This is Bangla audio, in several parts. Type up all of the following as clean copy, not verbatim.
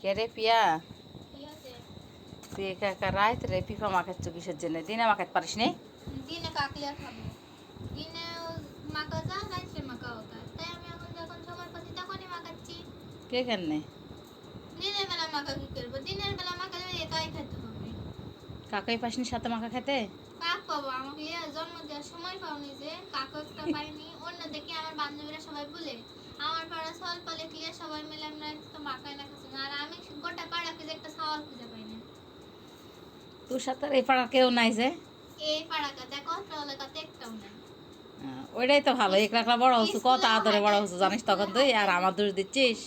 কে রে পিয়া, কি হয়েছে? তুই একা একা রাত রে পিফা মাখাচ্ছ কিসের জন্য? দিনে মাখাতে পারিস নি? দিনে কাকলিয়া খাবো। দিনে মাখা যা রাত্রে মাখা ওটা, তাই আমি এখন যখন সময় পাচ্ছি তখনই মাখাচ্ছি। কে কেন? দিনের বেলা মাখা কি করবো? দিনের বেলা মাখালে একাই খেতে হবে। কাকাই পাসনি সাথে মাখা খেতে? কাক পাবো? আমাকে জন্ম দেওয়ার সময় পাওনি যে, কাকও একটা পাইনি। অন্য দেখি আমার বান্ধবীরা সবাই বলে আমার পাড়া সল পালে ক্লিয়ার সবাই মিলে আমরা তো মাখাই না খাচ্ছি না, আর আমি গোটা পাড়া খুঁজে একটা সাওয়াল খুঁজে পাই না। তোর সাথে আর এই পাড়ার কেউ নাই যে? এই পাড়াটা দেখো ট্রলেকাতে একটাও নাই। ওইটাই তো ভালো, এক লাখলা বড় হচ্ছে, কত আদরে বড় হচ্ছে জানিস তখন তুই, আর আমার দোষ দিচ্ছিস?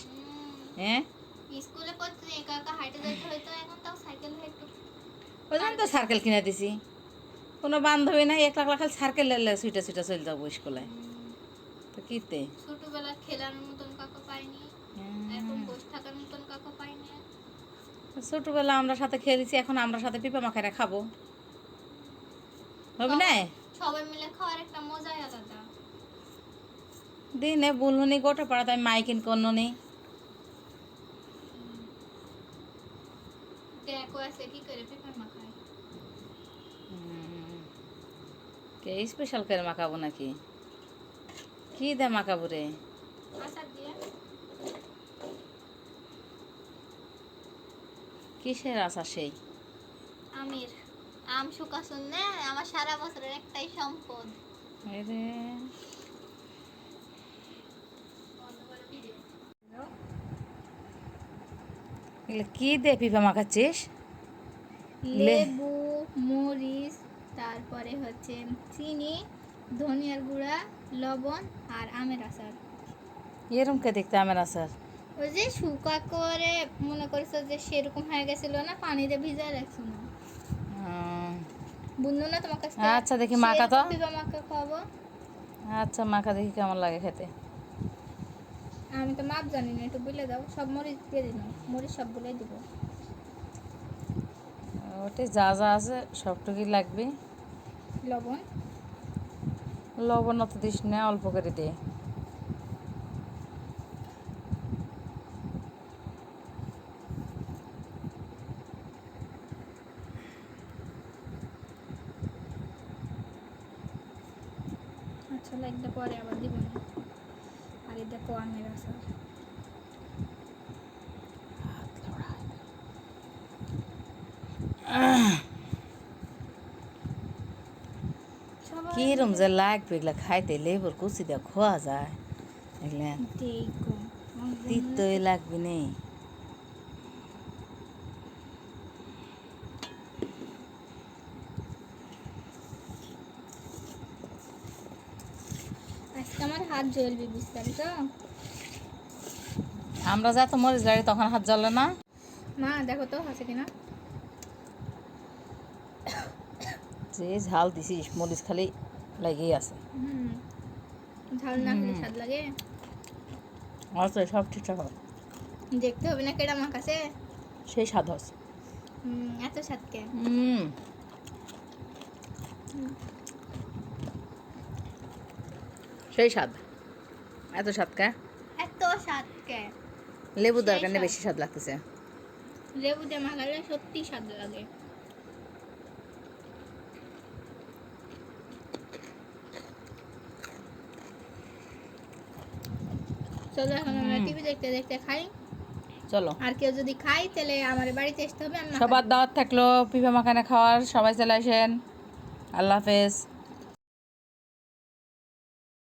হ্যাঁ, স্কুলে প্রতিদিন একা একা হাইটে যাইতে হইতো, এখন তাও সাইকেল হাইটে। ওই জন্য তো সার্কেল কিনে দিছি। কোনো বান্ধবী নাই, এক লাখলা খালি সার্কেল লেলে ছুটে ছুটে চলে যাবো স্কুলে। তো কিতে ছোটবেলা খেলার মতন কাকু পাইনি, এখন বসে থাকার মতন কাকু পাইনি। ছোটবেলা আমরা সাথে খেয়েছি, এখন আমরা সাথে পিপা মাখাইরা খাবো, হবে না? সবাই মিলে খাওয়ার একটা মজাই আলাদা। দিনে বলুনি গোটা পাড়াতে আমি মাইকিন করলো নি। দেখো আছে কি করে পেপার মাখায়। কে স্পেশাল করে মাখাবো নাকি? কি দে মাখাবো রে? আচার দিয়ে। কিসের আশা সেই? আমের আম শুকা শুনলে আমার সারা বছরের একটাই সম্পদ। রে এগুলো কি দে পিপা মাখাচ্ছিস? লেবু, মরিচ, তারপরে হচ্ছে চিনি, ধনিয়ার গুঁড়া, লবণ আর আমের আচার। এরম কে দেখতে আমের আচার? ওই যে শুকা করে মনে করছো যে সেরকম হয়ে গেছিল না, পানিতে ভিজায় রাখছো না, বুঝলো না তোমার কাছে? আচ্ছা দেখি মাখা তো। মাখা খাবো। আচ্ছা মাখা দেখি কেমন লাগে খেতে। আমি তো মাপ জানি না, একটু বলে দাও। সব মরিচ দিয়ে দিন, মরিচ সবগুলোই দিব। ওটি যা যা আছে সবটুকুই লাগবে। লবণ, লবণ অত দিস না, অল্প করে দে। আচ্ছা লাগলে পরে আবার দিব না। আর এটা দেখো আমের আচার। কিরম যে লাগবে এগুলা খাইতে, লেবুর কুচি দিয়ে খোয়া যায় এগুলা? তিতই লাগবে নে। আজকে আমার হাত জ্বলবে, বুঝতে পারছো? আমরা যা তো মরিচ গাড়ি তখন হাত জ্বলে না। মা দেখো তো আছে কিনা। যে ঝাল দিছিস, মরিচ খালি লাগেই আছে। ঝাল না খেলে স্বাদ লাগে। আচ্ছা সব ঠিকঠাক হবে, দেখতে হবে না কেডা মা কাছে। সেই স্বাদ হচ্ছে। এত স্বাদ কে? সেই স্বাদ, এত স্বাদ কে? এত স্বাদ কে? লেবু সেই দরকার নেই, স্বাদ। বেশি স্বাদ লাগতেছে। লেবু দিয়ে মাখালে সত্যি স্বাদ লাগে। চলো এখন আমরা টিভি দেখতে দেখতে খাই। চলো, আর কেউ যদি খাই তাহলে আমার বাড়িতে আসতে হবে। সবার দাওয়াত থাকলো পিঠা মাখানা খাওয়ার, সবাই চলে আসেন। আল্লাহ হাফেজ।